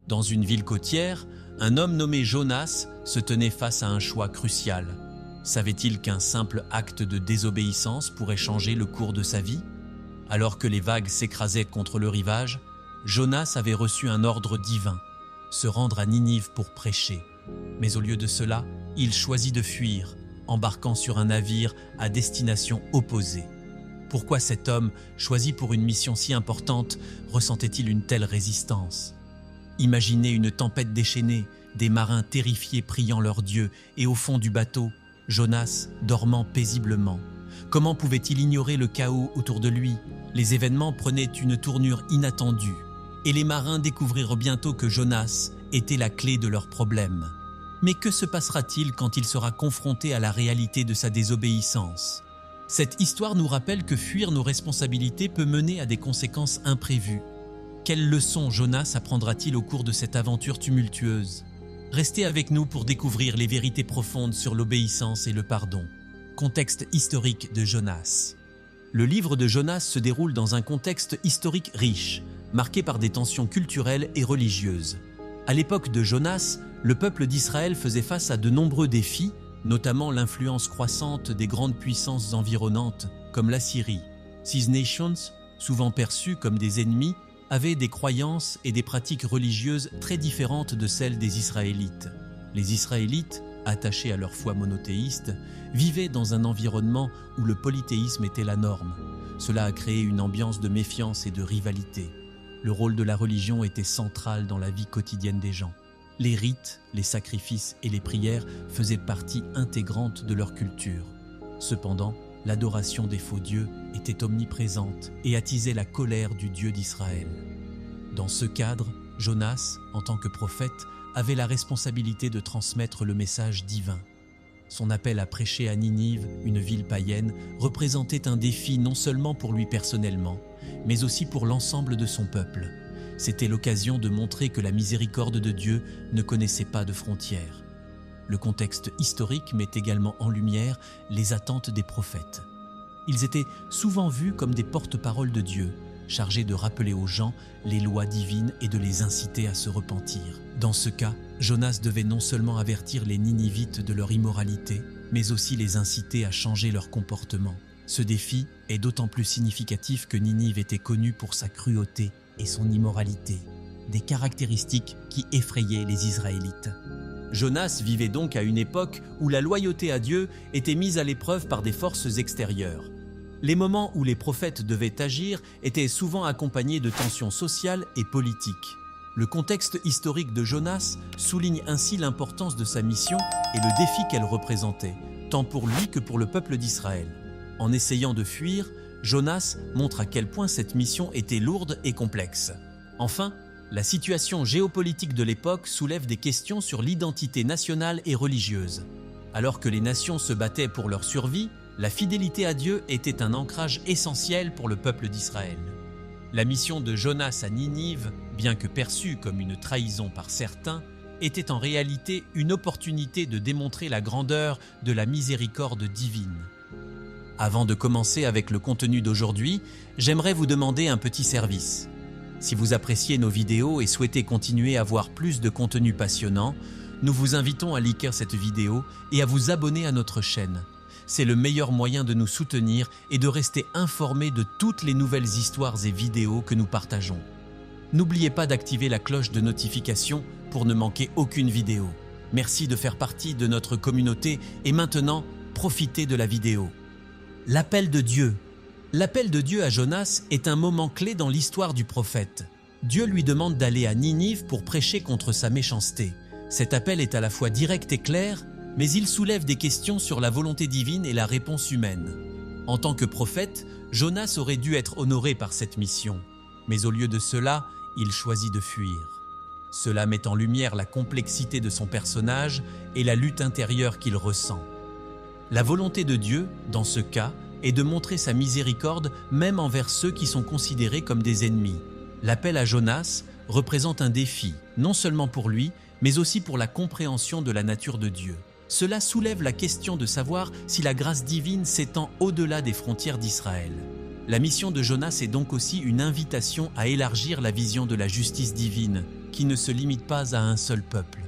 Dans une ville côtière, un homme nommé Jonas se tenait face à un choix crucial. Savait-il qu'un simple acte de désobéissance pourrait changer le cours de sa vie? Alors que les vagues s'écrasaient contre le rivage, Jonas avait reçu un ordre divin, se rendre à Ninive pour prêcher. Mais au lieu de cela, il choisit de fuir, embarquant sur un navire à destination opposée. Pourquoi cet homme, choisi pour une mission si importante, ressentait-il une telle résistance? Imaginez une tempête déchaînée, des marins terrifiés priant leur Dieu, et au fond du bateau, Jonas dormant paisiblement. Comment pouvait-il ignorer le chaos autour de lui? Les événements prenaient une tournure inattendue, et les marins découvrirent bientôt que Jonas était la clé de leurs problèmes. Mais que se passera-t-il quand il sera confronté à la réalité de sa désobéissance? Cette histoire nous rappelle que fuir nos responsabilités peut mener à des conséquences imprévues. Quelle leçon Jonas apprendra-t-il au cours de cette aventure tumultueuse? Restez avec nous pour découvrir les vérités profondes sur l'obéissance et le pardon. Contexte historique de Jonas. Le livre de Jonas se déroule dans un contexte historique riche, marqué par des tensions culturelles et religieuses. À l'époque de Jonas, le peuple d'Israël faisait face à de nombreux défis, notamment l'influence croissante des grandes puissances environnantes, comme l'Assyrie. Ces nations, souvent perçues comme des ennemis, avaient des croyances et des pratiques religieuses très différentes de celles des Israélites. Les Israélites, attachés à leur foi monothéiste, vivaient dans un environnement où le polythéisme était la norme. Cela a créé une ambiance de méfiance et de rivalité. Le rôle de la religion était central dans la vie quotidienne des gens. Les rites, les sacrifices et les prières faisaient partie intégrante de leur culture. Cependant, l'adoration des faux dieux était omniprésente et attisait la colère du Dieu d'Israël. Dans ce cadre, Jonas, en tant que prophète, avait la responsabilité de transmettre le message divin. Son appel à prêcher à Ninive, une ville païenne, représentait un défi non seulement pour lui personnellement, mais aussi pour l'ensemble de son peuple. C'était l'occasion de montrer que la miséricorde de Dieu ne connaissait pas de frontières. Le contexte historique met également en lumière les attentes des prophètes. Ils étaient souvent vus comme des porte-paroles de Dieu, chargés de rappeler aux gens les lois divines et de les inciter à se repentir. Dans ce cas, Jonas devait non seulement avertir les Ninivites de leur immoralité, mais aussi les inciter à changer leur comportement. Ce défi est d'autant plus significatif que Ninive était connue pour sa cruauté et son immoralité, des caractéristiques qui effrayaient les Israélites. Jonas vivait donc à une époque où la loyauté à Dieu était mise à l'épreuve par des forces extérieures. Les moments où les prophètes devaient agir étaient souvent accompagnés de tensions sociales et politiques. Le contexte historique de Jonas souligne ainsi l'importance de sa mission et le défi qu'elle représentait, tant pour lui que pour le peuple d'Israël. En essayant de fuir, Jonas montre à quel point cette mission était lourde et complexe. Enfin, la situation géopolitique de l'époque soulève des questions sur l'identité nationale et religieuse. Alors que les nations se battaient pour leur survie, la fidélité à Dieu était un ancrage essentiel pour le peuple d'Israël. La mission de Jonas à Ninive, bien que perçue comme une trahison par certains, était en réalité une opportunité de démontrer la grandeur de la miséricorde divine. Avant de commencer avec le contenu d'aujourd'hui, j'aimerais vous demander un petit service. Si vous appréciez nos vidéos et souhaitez continuer à voir plus de contenu passionnant, nous vous invitons à liker cette vidéo et à vous abonner à notre chaîne. C'est le meilleur moyen de nous soutenir et de rester informés de toutes les nouvelles histoires et vidéos que nous partageons. N'oubliez pas d'activer la cloche de notification pour ne manquer aucune vidéo. Merci de faire partie de notre communauté et maintenant, profitez de la vidéo. L'appel de Dieu. L'appel de Dieu à Jonas est un moment clé dans l'histoire du prophète. Dieu lui demande d'aller à Ninive pour prêcher contre sa méchanceté. Cet appel est à la fois direct et clair, mais il soulève des questions sur la volonté divine et la réponse humaine. En tant que prophète, Jonas aurait dû être honoré par cette mission. Mais au lieu de cela, il choisit de fuir. Cela met en lumière la complexité de son personnage et la lutte intérieure qu'il ressent. La volonté de Dieu, dans ce cas, est de montrer sa miséricorde même envers ceux qui sont considérés comme des ennemis. L'appel à Jonas représente un défi, non seulement pour lui, mais aussi pour la compréhension de la nature de Dieu. Cela soulève la question de savoir si la grâce divine s'étend au-delà des frontières d'Israël. La mission de Jonas est donc aussi une invitation à élargir la vision de la justice divine, qui ne se limite pas à un seul peuple.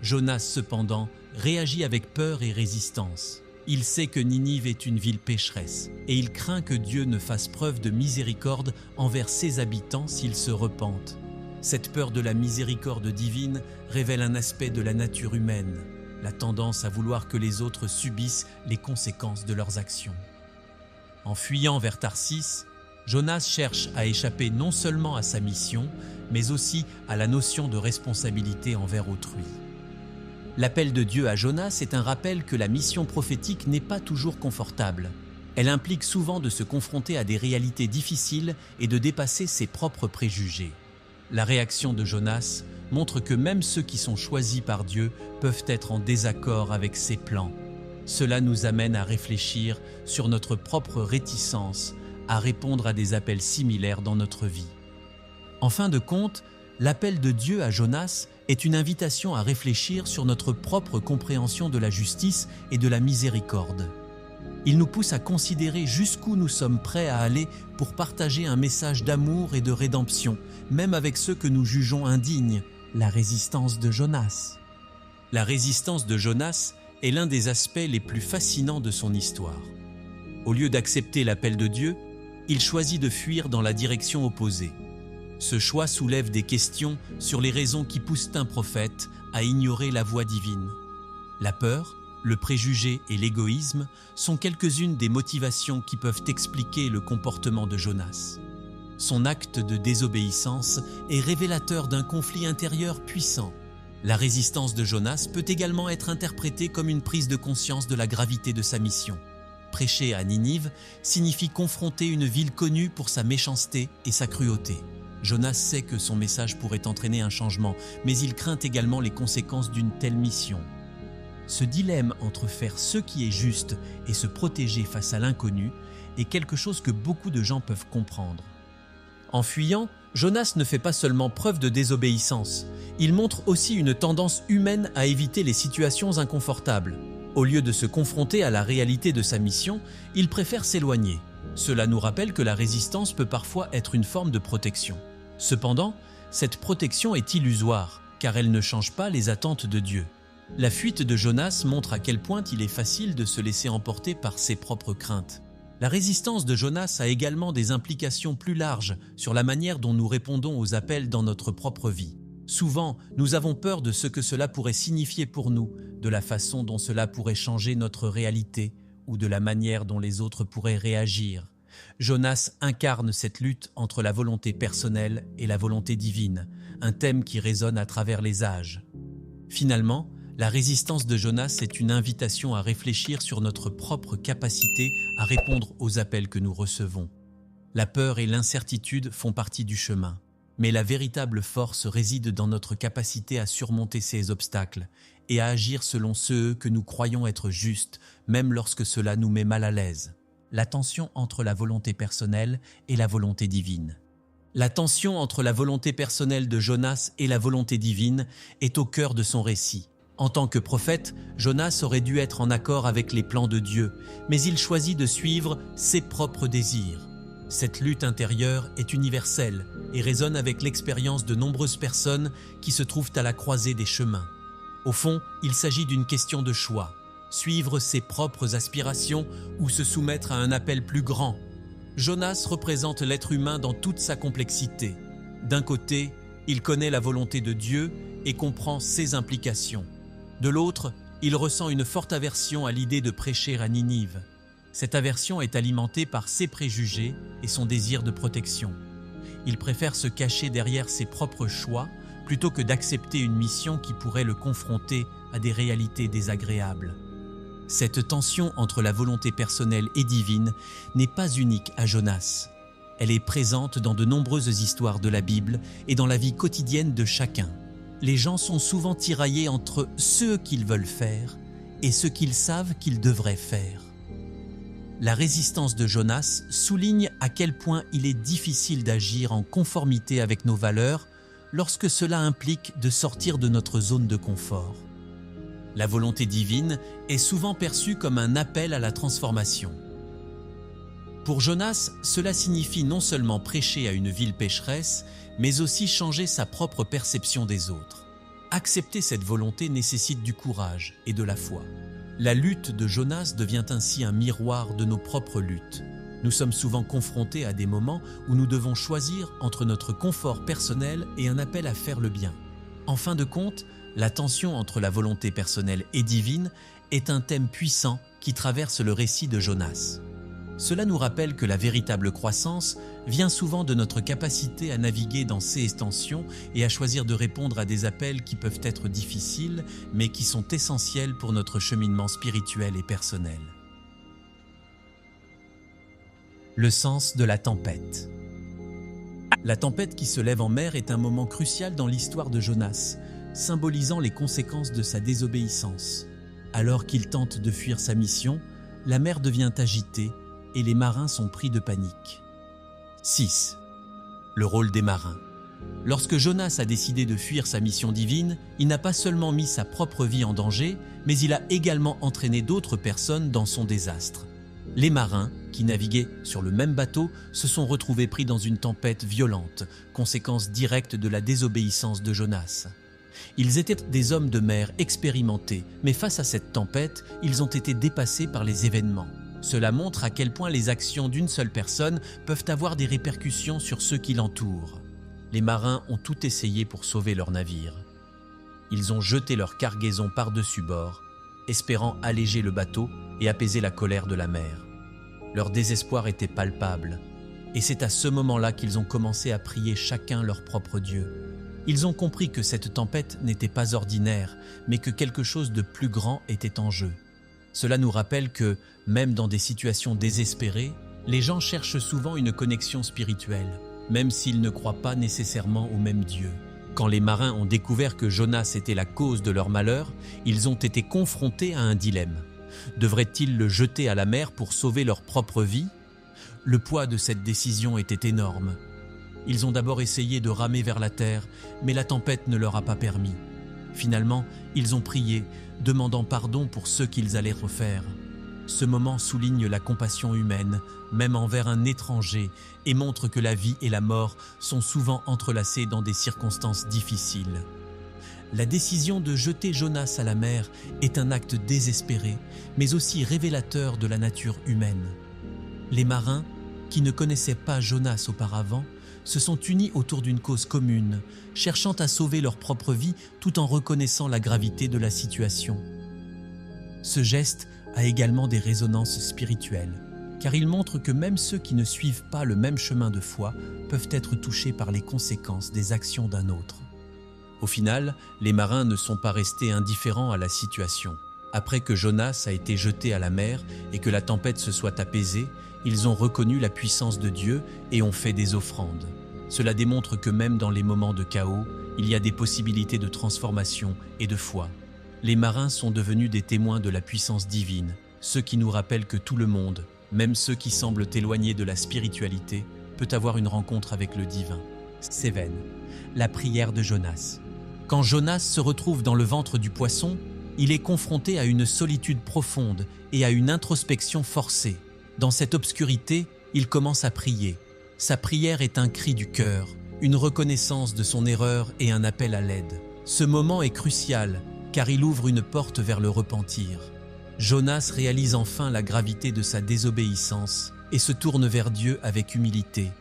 Jonas, cependant, réagit avec peur et résistance. Il sait que Ninive est une ville pécheresse et il craint que Dieu ne fasse preuve de miséricorde envers ses habitants s'ils se repentent. Cette peur de la miséricorde divine révèle un aspect de la nature humaine, la tendance à vouloir que les autres subissent les conséquences de leurs actions. En fuyant vers Tarsis, Jonas cherche à échapper non seulement à sa mission, mais aussi à la notion de responsabilité envers autrui. L'appel de Dieu à Jonas est un rappel que la mission prophétique n'est pas toujours confortable. Elle implique souvent de se confronter à des réalités difficiles et de dépasser ses propres préjugés. La réaction de Jonas montre que même ceux qui sont choisis par Dieu peuvent être en désaccord avec ses plans. Cela nous amène à réfléchir sur notre propre réticence à répondre à des appels similaires dans notre vie. En fin de compte, l'appel de Dieu à Jonas est une invitation à réfléchir sur notre propre compréhension de la justice et de la miséricorde. Il nous pousse à considérer jusqu'où nous sommes prêts à aller pour partager un message d'amour et de rédemption, même avec ceux que nous jugeons indignes, la résistance de Jonas. La résistance de Jonas est l'un des aspects les plus fascinants de son histoire. Au lieu d'accepter l'appel de Dieu, il choisit de fuir dans la direction opposée. Ce choix soulève des questions sur les raisons qui poussent un prophète à ignorer la voix divine. La peur, le préjugé et l'égoïsme sont quelques-unes des motivations qui peuvent expliquer le comportement de Jonas. Son acte de désobéissance est révélateur d'un conflit intérieur puissant. La résistance de Jonas peut également être interprétée comme une prise de conscience de la gravité de sa mission. Prêcher à Ninive signifie confronter une ville connue pour sa méchanceté et sa cruauté. Jonas sait que son message pourrait entraîner un changement, mais il craint également les conséquences d'une telle mission. Ce dilemme entre faire ce qui est juste et se protéger face à l'inconnu est quelque chose que beaucoup de gens peuvent comprendre. En fuyant, Jonas ne fait pas seulement preuve de désobéissance, il montre aussi une tendance humaine à éviter les situations inconfortables. Au lieu de se confronter à la réalité de sa mission, il préfère s'éloigner. Cela nous rappelle que la résistance peut parfois être une forme de protection. Cependant, cette protection est illusoire, car elle ne change pas les attentes de Dieu. La fuite de Jonas montre à quel point il est facile de se laisser emporter par ses propres craintes. La résistance de Jonas a également des implications plus larges sur la manière dont nous répondons aux appels dans notre propre vie. Souvent, nous avons peur de ce que cela pourrait signifier pour nous, de la façon dont cela pourrait changer notre réalité ou de la manière dont les autres pourraient réagir. Jonas incarne cette lutte entre la volonté personnelle et la volonté divine, un thème qui résonne à travers les âges. Finalement, la résistance de Jonas est une invitation à réfléchir sur notre propre capacité à répondre aux appels que nous recevons. La peur et l'incertitude font partie du chemin, mais la véritable force réside dans notre capacité à surmonter ces obstacles et à agir selon ceux que nous croyons être justes, même lorsque cela nous met mal à l'aise. La tension entre la volonté personnelle et la volonté divine. La tension entre la volonté personnelle de Jonas et la volonté divine est au cœur de son récit. En tant que prophète, Jonas aurait dû être en accord avec les plans de Dieu, mais il choisit de suivre ses propres désirs. Cette lutte intérieure est universelle et résonne avec l'expérience de nombreuses personnes qui se trouvent à la croisée des chemins. Au fond, il s'agit d'une question de choix. Suivre ses propres aspirations ou se soumettre à un appel plus grand. Jonas représente l'être humain dans toute sa complexité. D'un côté, il connaît la volonté de Dieu et comprend ses implications. De l'autre, il ressent une forte aversion à l'idée de prêcher à Ninive. Cette aversion est alimentée par ses préjugés et son désir de protection. Il préfère se cacher derrière ses propres choix plutôt que d'accepter une mission qui pourrait le confronter à des réalités désagréables. Cette tension entre la volonté personnelle et divine n'est pas unique à Jonas. Elle est présente dans de nombreuses histoires de la Bible et dans la vie quotidienne de chacun. Les gens sont souvent tiraillés entre ce qu'ils veulent faire et ce qu'ils savent qu'ils devraient faire. La résistance de Jonas souligne à quel point il est difficile d'agir en conformité avec nos valeurs lorsque cela implique de sortir de notre zone de confort. La volonté divine est souvent perçue comme un appel à la transformation. Pour Jonas, cela signifie non seulement prêcher à une ville pécheresse, mais aussi changer sa propre perception des autres. Accepter cette volonté nécessite du courage et de la foi. La lutte de Jonas devient ainsi un miroir de nos propres luttes. Nous sommes souvent confrontés à des moments où nous devons choisir entre notre confort personnel et un appel à faire le bien. En fin de compte, la tension entre la volonté personnelle et divine est un thème puissant qui traverse le récit de Jonas. Cela nous rappelle que la véritable croissance vient souvent de notre capacité à naviguer dans ces tensions et à choisir de répondre à des appels qui peuvent être difficiles, mais qui sont essentiels pour notre cheminement spirituel et personnel. Le sens de la tempête. La tempête qui se lève en mer est un moment crucial dans l'histoire de Jonas, symbolisant les conséquences de sa désobéissance. Alors qu'il tente de fuir sa mission, la mer devient agitée et les marins sont pris de panique. 6. Le rôle des marins. Lorsque Jonas a décidé de fuir sa mission divine, il n'a pas seulement mis sa propre vie en danger, mais il a également entraîné d'autres personnes dans son désastre. Les marins, qui naviguaient sur le même bateau, se sont retrouvés pris dans une tempête violente, conséquence directe de la désobéissance de Jonas. Ils étaient des hommes de mer expérimentés, mais face à cette tempête, ils ont été dépassés par les événements. Cela montre à quel point les actions d'une seule personne peuvent avoir des répercussions sur ceux qui l'entourent. Les marins ont tout essayé pour sauver leur navire. Ils ont jeté leur cargaison par-dessus bord, espérant alléger le bateau et apaiser la colère de la mer. Leur désespoir était palpable, et c'est à ce moment-là qu'ils ont commencé à prier chacun leur propre Dieu. Ils ont compris que cette tempête n'était pas ordinaire, mais que quelque chose de plus grand était en jeu. Cela nous rappelle que, même dans des situations désespérées, les gens cherchent souvent une connexion spirituelle, même s'ils ne croient pas nécessairement au même Dieu. Quand les marins ont découvert que Jonas était la cause de leur malheur, ils ont été confrontés à un dilemme. Devraient-ils le jeter à la mer pour sauver leur propre vie ? Le poids de cette décision était énorme. Ils ont d'abord essayé de ramer vers la terre, mais la tempête ne leur a pas permis. Finalement, ils ont prié, demandant pardon pour ce qu'ils allaient refaire. Ce moment souligne la compassion humaine, même envers un étranger, et montre que la vie et la mort sont souvent entrelacées dans des circonstances difficiles. La décision de jeter Jonas à la mer est un acte désespéré, mais aussi révélateur de la nature humaine. Les marins, qui ne connaissaient pas Jonas auparavant, se sont unis autour d'une cause commune, cherchant à sauver leur propre vie tout en reconnaissant la gravité de la situation. Ce geste a également des résonances spirituelles, car il montre que même ceux qui ne suivent pas le même chemin de foi peuvent être touchés par les conséquences des actions d'un autre. Au final, les marins ne sont pas restés indifférents à la situation. Après que Jonas a été jeté à la mer et que la tempête se soit apaisée, ils ont reconnu la puissance de Dieu et ont fait des offrandes. Cela démontre que même dans les moments de chaos, il y a des possibilités de transformation et de foi. Les marins sont devenus des témoins de la puissance divine, ce qui nous rappelle que tout le monde, même ceux qui semblent éloignés de la spiritualité, peut avoir une rencontre avec le divin. 7. La prière de Jonas. Quand Jonas se retrouve dans le ventre du poisson, il est confronté à une solitude profonde et à une introspection forcée. Dans cette obscurité, il commence à prier. Sa prière est un cri du cœur, une reconnaissance de son erreur et un appel à l'aide. Ce moment est crucial, car il ouvre une porte vers le repentir. Jonas réalise enfin la gravité de sa désobéissance et se tourne vers Dieu avec humilité.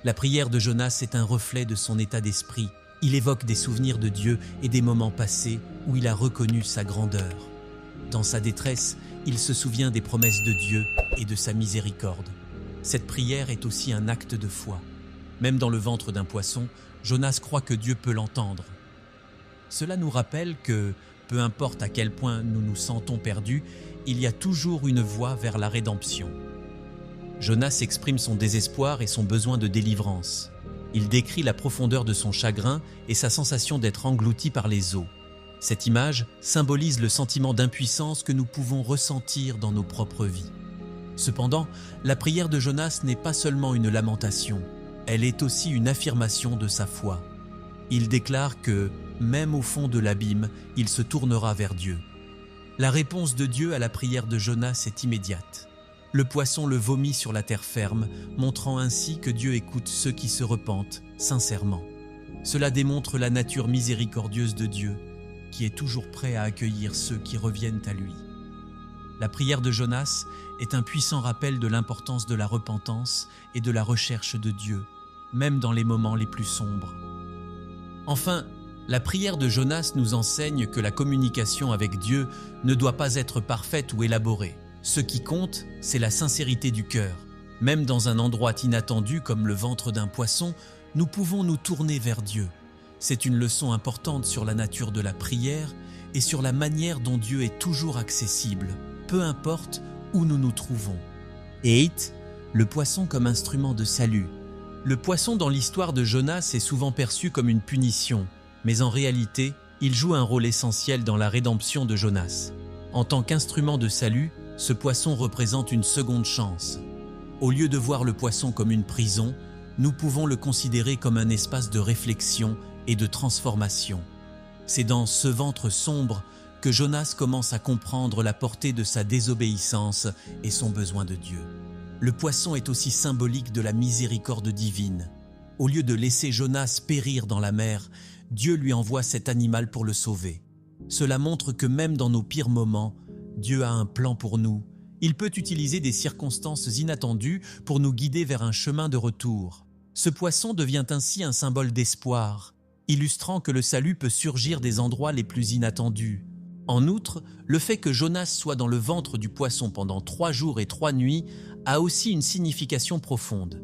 La prière de Jonas est un reflet de son état d'esprit. Il évoque des souvenirs de Dieu et des moments passés où il a reconnu sa grandeur. Dans sa détresse, il se souvient des promesses de Dieu et de sa miséricorde. Cette prière est aussi un acte de foi. Même dans le ventre d'un poisson, Jonas croit que Dieu peut l'entendre. Cela nous rappelle que, peu importe à quel point nous nous sentons perdus, il y a toujours une voie vers la rédemption. Jonas exprime son désespoir et son besoin de délivrance. Il décrit la profondeur de son chagrin et sa sensation d'être englouti par les eaux. Cette image symbolise le sentiment d'impuissance que nous pouvons ressentir dans nos propres vies. Cependant, la prière de Jonas n'est pas seulement une lamentation, elle est aussi une affirmation de sa foi. Il déclare que, même au fond de l'abîme, il se tournera vers Dieu. La réponse de Dieu à la prière de Jonas est immédiate. Le poisson le vomit sur la terre ferme, montrant ainsi que Dieu écoute ceux qui se repentent sincèrement. Cela démontre la nature miséricordieuse de Dieu, qui est toujours prêt à accueillir ceux qui reviennent à lui. La prière de Jonas est un puissant rappel de l'importance de la repentance et de la recherche de Dieu, même dans les moments les plus sombres. Enfin, la prière de Jonas nous enseigne que la communication avec Dieu ne doit pas être parfaite ou élaborée. Ce qui compte, c'est la sincérité du cœur. Même dans un endroit inattendu comme le ventre d'un poisson, nous pouvons nous tourner vers Dieu. C'est une leçon importante sur la nature de la prière et sur la manière dont Dieu est toujours accessible, peu importe où nous nous trouvons. 8. Le poisson comme instrument de salut. Le poisson dans l'histoire de Jonas est souvent perçu comme une punition, mais en réalité, il joue un rôle essentiel dans la rédemption de Jonas. En tant qu'instrument de salut, ce poisson représente une seconde chance. Au lieu de voir le poisson comme une prison, nous pouvons le considérer comme un espace de réflexion et de transformation. C'est dans ce ventre sombre que Jonas commence à comprendre la portée de sa désobéissance et son besoin de Dieu. Le poisson est aussi symbolique de la miséricorde divine. Au lieu de laisser Jonas périr dans la mer, Dieu lui envoie cet animal pour le sauver. Cela montre que même dans nos pires moments, Dieu a un plan pour nous. Il peut utiliser des circonstances inattendues pour nous guider vers un chemin de retour. Ce poisson devient ainsi un symbole d'espoir, illustrant que le salut peut surgir des endroits les plus inattendus. En outre, le fait que Jonas soit dans le ventre du poisson pendant 3 jours et 3 nuits a aussi une signification profonde.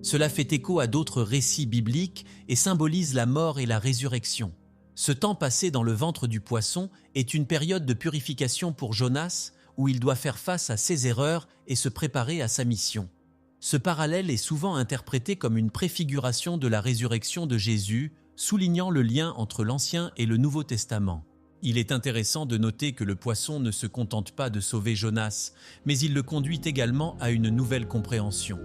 Cela fait écho à d'autres récits bibliques et symbolise la mort et la résurrection. Ce temps passé dans le ventre du poisson est une période de purification pour Jonas où il doit faire face à ses erreurs et se préparer à sa mission. Ce parallèle est souvent interprété comme une préfiguration de la résurrection de Jésus, soulignant le lien entre l'Ancien et le Nouveau Testament. Il est intéressant de noter que le poisson ne se contente pas de sauver Jonas, mais il le conduit également à une nouvelle compréhension.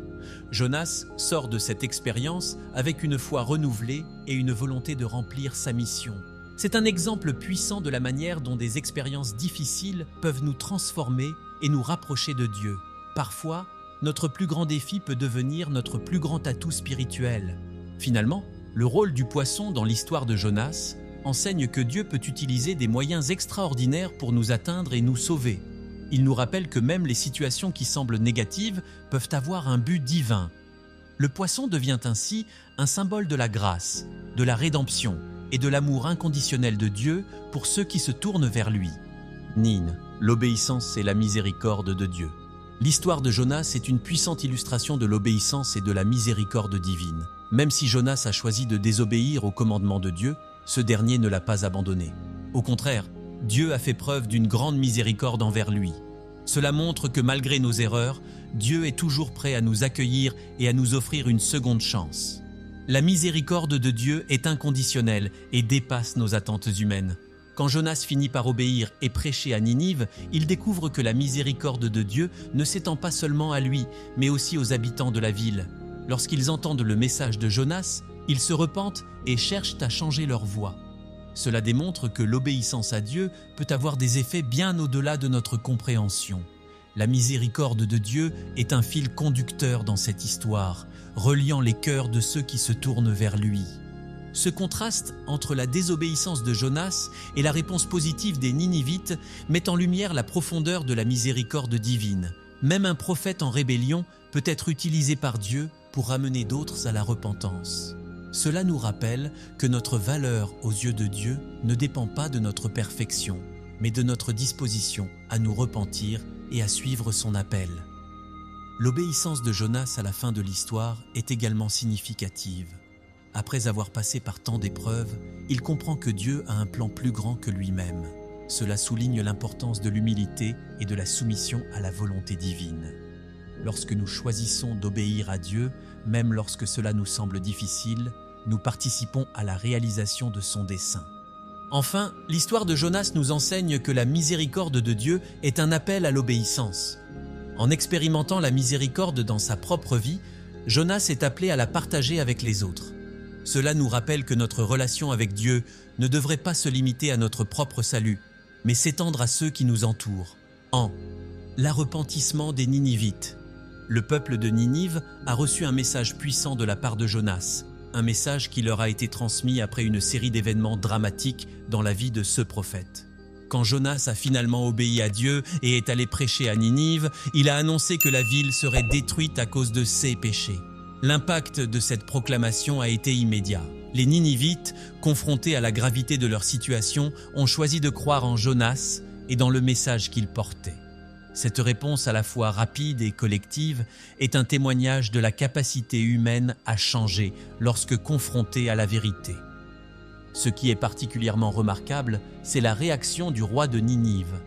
Jonas sort de cette expérience avec une foi renouvelée et une volonté de remplir sa mission. C'est un exemple puissant de la manière dont des expériences difficiles peuvent nous transformer et nous rapprocher de Dieu. Parfois, notre plus grand défi peut devenir notre plus grand atout spirituel. Finalement, le rôle du poisson dans l'histoire de Jonas enseigne que Dieu peut utiliser des moyens extraordinaires pour nous atteindre et nous sauver. Il nous rappelle que même les situations qui semblent négatives peuvent avoir un but divin. Le poisson devient ainsi un symbole de la grâce, de la rédemption et de l'amour inconditionnel de Dieu pour ceux qui se tournent vers lui. Nin, l'obéissance et la miséricorde de Dieu. L'histoire de Jonas est une puissante illustration de l'obéissance et de la miséricorde divine. Même si Jonas a choisi de désobéir au commandement de Dieu, ce dernier ne l'a pas abandonné. Au contraire, Dieu a fait preuve d'une grande miséricorde envers lui. Cela montre que malgré nos erreurs, Dieu est toujours prêt à nous accueillir et à nous offrir une seconde chance. La miséricorde de Dieu est inconditionnelle et dépasse nos attentes humaines. Quand Jonas finit par obéir et prêcher à Ninive, il découvre que la miséricorde de Dieu ne s'étend pas seulement à lui, mais aussi aux habitants de la ville. Lorsqu'ils entendent le message de Jonas, ils se repentent et cherchent à changer leur voie. Cela démontre que l'obéissance à Dieu peut avoir des effets bien au-delà de notre compréhension. La miséricorde de Dieu est un fil conducteur dans cette histoire, reliant les cœurs de ceux qui se tournent vers lui. Ce contraste entre la désobéissance de Jonas et la réponse positive des Ninivites met en lumière la profondeur de la miséricorde divine. Même un prophète en rébellion peut être utilisé par Dieu pour ramener d'autres à la repentance. Cela nous rappelle que notre valeur aux yeux de Dieu ne dépend pas de notre perfection, mais de notre disposition à nous repentir et à suivre son appel. L'obéissance de Jonas à la fin de l'histoire est également significative. Après avoir passé par tant d'épreuves, il comprend que Dieu a un plan plus grand que lui-même. Cela souligne l'importance de l'humilité et de la soumission à la volonté divine. Lorsque nous choisissons d'obéir à Dieu, même lorsque cela nous semble difficile, nous participons à la réalisation de son dessein. Enfin, l'histoire de Jonas nous enseigne que la miséricorde de Dieu est un appel à l'obéissance. En expérimentant la miséricorde dans sa propre vie, Jonas est appelé à la partager avec les autres. Cela nous rappelle que notre relation avec Dieu ne devrait pas se limiter à notre propre salut, mais s'étendre à ceux qui nous entourent. En L'arrepentissement des Ninivites. Le peuple de Ninive a reçu un message puissant de la part de Jonas, un message qui leur a été transmis après une série d'événements dramatiques dans la vie de ce prophète. Quand Jonas a finalement obéi à Dieu et est allé prêcher à Ninive, il a annoncé que la ville serait détruite à cause de ses péchés. L'impact de cette proclamation a été immédiat. Les Ninivites, confrontés à la gravité de leur situation, ont choisi de croire en Jonas et dans le message qu'il portait. Cette réponse à la fois rapide et collective est un témoignage de la capacité humaine à changer lorsque confrontée à la vérité. Ce qui est particulièrement remarquable, c'est la réaction du roi de Ninive.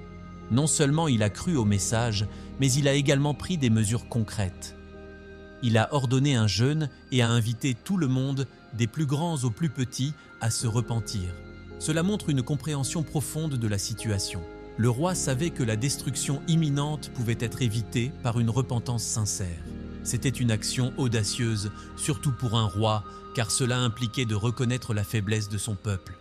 Non seulement il a cru au message, mais il a également pris des mesures concrètes. Il a ordonné un jeûne et a invité tout le monde, des plus grands aux plus petits, à se repentir. Cela montre une compréhension profonde de la situation. Le roi savait que la destruction imminente pouvait être évitée par une repentance sincère. C'était une action audacieuse, surtout pour un roi, car cela impliquait de reconnaître la faiblesse de son peuple.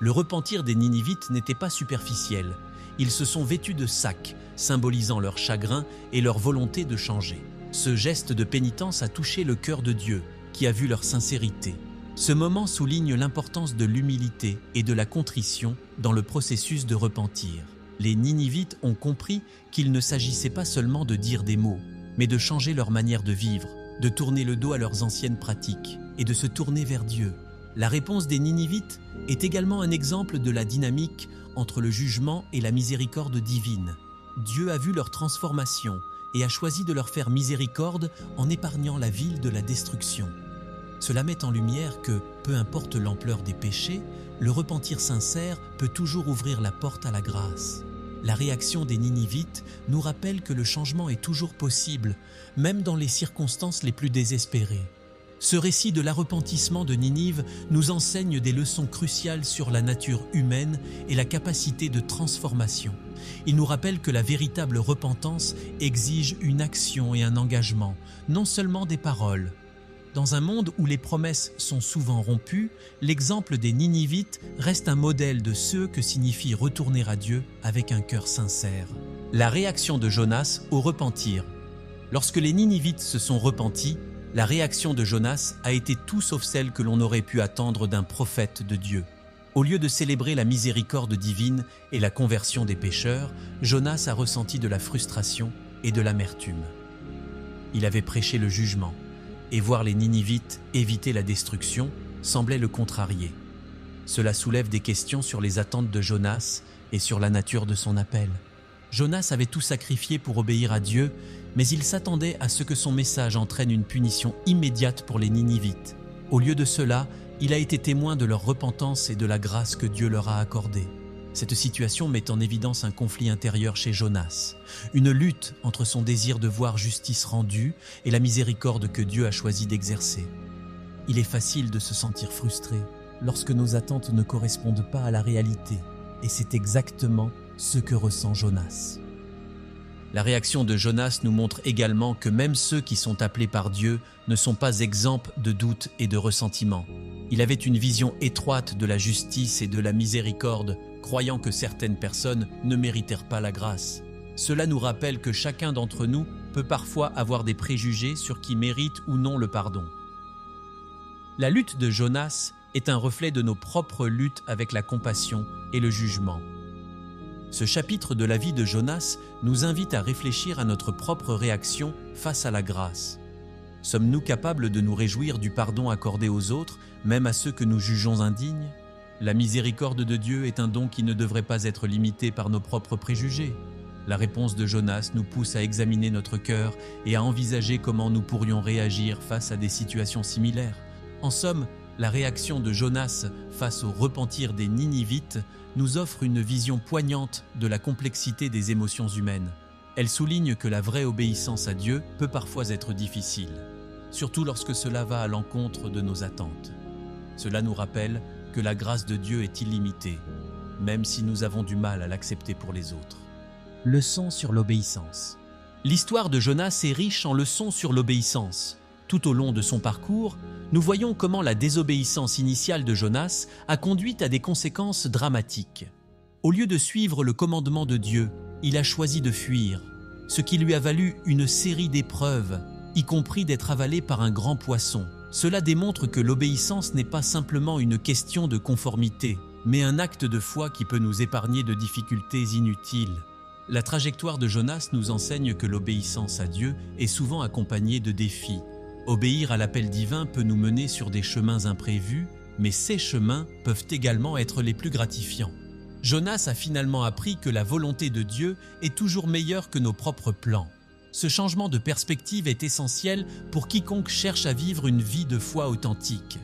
Le repentir des Ninivites n'était pas superficiel. Ils se sont vêtus de sacs, symbolisant leur chagrin et leur volonté de changer. Ce geste de pénitence a touché le cœur de Dieu, qui a vu leur sincérité. Ce moment souligne l'importance de l'humilité et de la contrition dans le processus de repentir. Les Ninivites ont compris qu'il ne s'agissait pas seulement de dire des mots, mais de changer leur manière de vivre, de tourner le dos à leurs anciennes pratiques et de se tourner vers Dieu. La réponse des Ninivites est également un exemple de la dynamique entre le jugement et la miséricorde divine. Dieu a vu leur transformation et a choisi de leur faire miséricorde en épargnant la ville de la destruction. Cela met en lumière que, peu importe l'ampleur des péchés, le repentir sincère peut toujours ouvrir la porte à la grâce. La réaction des Ninivites nous rappelle que le changement est toujours possible, même dans les circonstances les plus désespérées. Ce récit de l'arrepentissement de Ninive nous enseigne des leçons cruciales sur la nature humaine et la capacité de transformation. Il nous rappelle que la véritable repentance exige une action et un engagement, non seulement des paroles. Dans un monde où les promesses sont souvent rompues, l'exemple des Ninivites reste un modèle de ce que signifie retourner à Dieu avec un cœur sincère. La réaction de Jonas au repentir. Lorsque les Ninivites se sont repentis, la réaction de Jonas a été tout sauf celle que l'on aurait pu attendre d'un prophète de Dieu. Au lieu de célébrer la miséricorde divine et la conversion des pécheurs, Jonas a ressenti de la frustration et de l'amertume. Il avait prêché le jugement, et voir les Ninivites éviter la destruction semblait le contrarier. Cela soulève des questions sur les attentes de Jonas et sur la nature de son appel. Jonas avait tout sacrifié pour obéir à Dieu, mais il s'attendait à ce que son message entraîne une punition immédiate pour les Ninivites. Au lieu de cela, il a été témoin de leur repentance et de la grâce que Dieu leur a accordée. Cette situation met en évidence un conflit intérieur chez Jonas, une lutte entre son désir de voir justice rendue et la miséricorde que Dieu a choisi d'exercer. Il est facile de se sentir frustré lorsque nos attentes ne correspondent pas à la réalité, et c'est exactement ce que ressent Jonas. La réaction de Jonas nous montre également que même ceux qui sont appelés par Dieu ne sont pas exempts de doutes et de ressentiments. Il avait une vision étroite de la justice et de la miséricorde, croyant que certaines personnes ne méritèrent pas la grâce. Cela nous rappelle que chacun d'entre nous peut parfois avoir des préjugés sur qui mérite ou non le pardon. La lutte de Jonas est un reflet de nos propres luttes avec la compassion et le jugement. Ce chapitre de la vie de Jonas nous invite à réfléchir à notre propre réaction face à la grâce. Sommes-nous capables de nous réjouir du pardon accordé aux autres, même à ceux que nous jugeons indignes ? La miséricorde de Dieu est un don qui ne devrait pas être limité par nos propres préjugés. La réponse de Jonas nous pousse à examiner notre cœur et à envisager comment nous pourrions réagir face à des situations similaires. En somme, la réaction de Jonas face au repentir des Ninivites nous offre une vision poignante de la complexité des émotions humaines. Elle souligne que la vraie obéissance à Dieu peut parfois être difficile, surtout lorsque cela va à l'encontre de nos attentes. Cela nous rappelle que la grâce de Dieu est illimitée, même si nous avons du mal à l'accepter pour les autres. Leçon sur l'obéissance. L'histoire de Jonas est riche en leçons sur l'obéissance. Tout au long de son parcours, nous voyons comment la désobéissance initiale de Jonas a conduit à des conséquences dramatiques. Au lieu de suivre le commandement de Dieu, il a choisi de fuir. ce qui lui a valu une série d'épreuves, y compris d'être avalé par un grand poisson. Cela démontre que l'obéissance n'est pas simplement une question de conformité, mais un acte de foi qui peut nous épargner de difficultés inutiles. La trajectoire de Jonas nous enseigne que l'obéissance à Dieu est souvent accompagnée de défis. Obéir à l'appel divin peut nous mener sur des chemins imprévus, mais ces chemins peuvent également être les plus gratifiants. Jonas a finalement appris que la volonté de Dieu est toujours meilleure que nos propres plans. Ce changement de perspective est essentiel pour quiconque cherche à vivre une vie de foi authentique.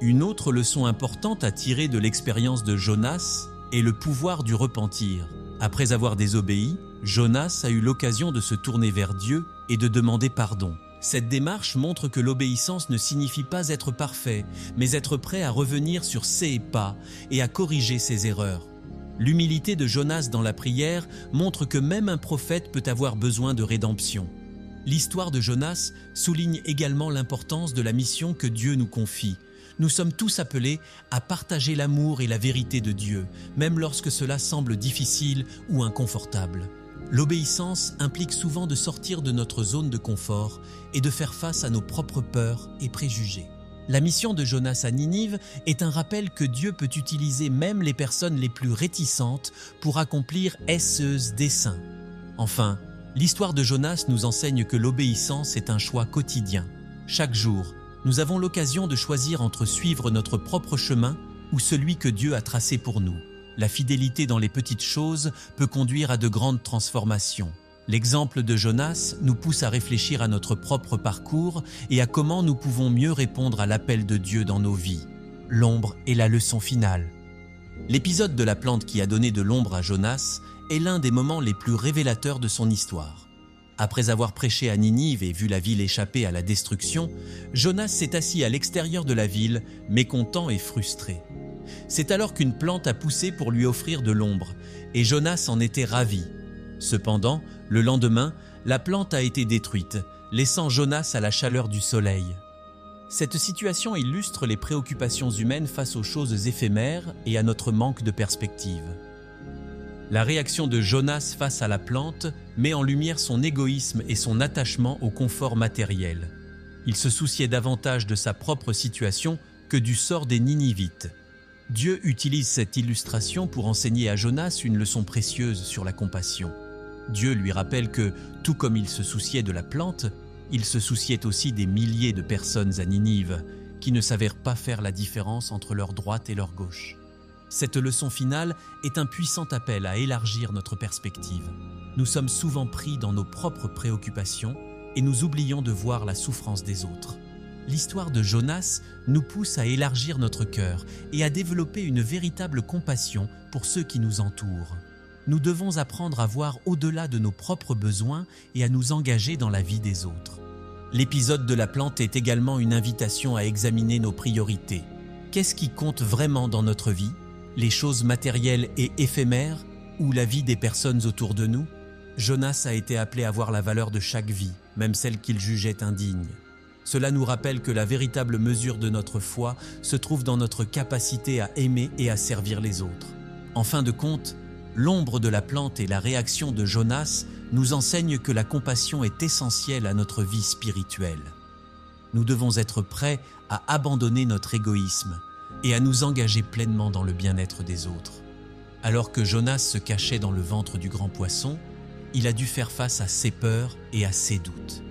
Une autre leçon importante à tirer de l'expérience de Jonas est le pouvoir du repentir. Après avoir désobéi, Jonas a eu l'occasion de se tourner vers Dieu et de demander pardon. Cette démarche montre que l'obéissance ne signifie pas être parfait, mais être prêt à revenir sur ses pas et à corriger ses erreurs. L'humilité de Jonas dans la prière montre que même un prophète peut avoir besoin de rédemption. L'histoire de Jonas souligne également l'importance de la mission que Dieu nous confie. Nous sommes tous appelés à partager l'amour et la vérité de Dieu, même lorsque cela semble difficile ou inconfortable. L'obéissance implique souvent de sortir de notre zone de confort et de faire face à nos propres peurs et préjugés. La mission de Jonas à Ninive est un rappel que Dieu peut utiliser même les personnes les plus réticentes pour accomplir ses desseins. Enfin, l'histoire de Jonas nous enseigne que l'obéissance est un choix quotidien. Chaque jour, nous avons l'occasion de choisir entre suivre notre propre chemin ou celui que Dieu a tracé pour nous. La fidélité dans les petites choses peut conduire à de grandes transformations. L'exemple de Jonas nous pousse à réfléchir à notre propre parcours et à comment nous pouvons mieux répondre à l'appel de Dieu dans nos vies. L'ombre est la leçon finale. L'épisode de la plante qui a donné de l'ombre à Jonas est l'un des moments les plus révélateurs de son histoire. Après avoir prêché à Ninive et vu la ville échapper à la destruction, Jonas s'est assis à l'extérieur de la ville, mécontent et frustré. C'est alors qu'une plante a poussé pour lui offrir de l'ombre, et Jonas en était ravi. Cependant, le lendemain, la plante a été détruite, laissant Jonas à la chaleur du soleil. Cette situation illustre les préoccupations humaines face aux choses éphémères et à notre manque de perspective. La réaction de Jonas face à la plante met en lumière son égoïsme et son attachement au confort matériel. Il se souciait davantage de sa propre situation que du sort des Ninivites. Dieu utilise cette illustration pour enseigner à Jonas une leçon précieuse sur la compassion. Dieu lui rappelle que, tout comme il se souciait de la plante, il se souciait aussi des milliers de personnes à Ninive qui ne s'avèrent pas faire la différence entre leur droite et leur gauche. Cette leçon finale est un puissant appel à élargir notre perspective. Nous sommes souvent pris dans nos propres préoccupations et nous oublions de voir la souffrance des autres. L'histoire de Jonas nous pousse à élargir notre cœur et à développer une véritable compassion pour ceux qui nous entourent. Nous devons apprendre à voir au-delà de nos propres besoins et à nous engager dans la vie des autres. L'épisode de la plante est également une invitation à examiner nos priorités. Qu'est-ce qui compte vraiment dans notre vie ? Les choses matérielles et éphémères ou la vie des personnes autour de nous ? Jonas a été appelé à voir la valeur de chaque vie, même celle qu'il jugeait indigne. Cela nous rappelle que la véritable mesure de notre foi se trouve dans notre capacité à aimer et à servir les autres. En fin de compte, l'ombre de la plante et la réaction de Jonas nous enseignent que la compassion est essentielle à notre vie spirituelle. Nous devons être prêts à abandonner notre égoïsme et à nous engager pleinement dans le bien-être des autres. Alors que Jonas se cachait dans le ventre du grand poisson, il a dû faire face à ses peurs et à ses doutes.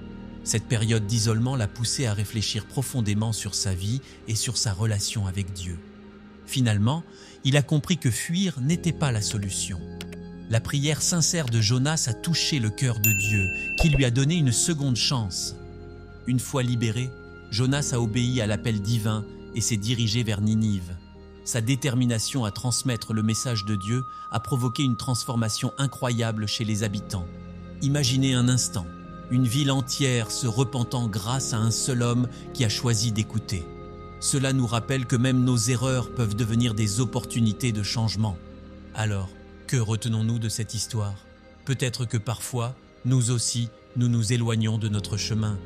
Cette période d'isolement l'a poussé à réfléchir profondément sur sa vie et sur sa relation avec Dieu. Finalement, il a compris que fuir n'était pas la solution. La prière sincère de Jonas a touché le cœur de Dieu, qui lui a donné une seconde chance. Une fois libéré, Jonas a obéi à l'appel divin et s'est dirigé vers Ninive. Sa détermination à transmettre le message de Dieu a provoqué une transformation incroyable chez les habitants. Imaginez un instant, une ville entière se repentant grâce à un seul homme qui a choisi d'écouter. Cela nous rappelle que même nos erreurs peuvent devenir des opportunités de changement. Alors, que retenons-nous de cette histoire ? Peut-être que parfois, nous aussi, nous nous éloignons de notre chemin.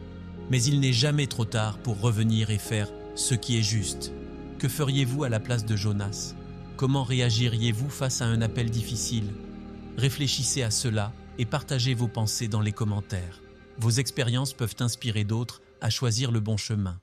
Mais il n'est jamais trop tard pour revenir et faire ce qui est juste. Que feriez-vous à la place de Jonas ? Comment réagiriez-vous face à un appel difficile ? Réfléchissez à cela et partagez vos pensées dans les commentaires. Vos expériences peuvent inspirer d'autres à choisir le bon chemin.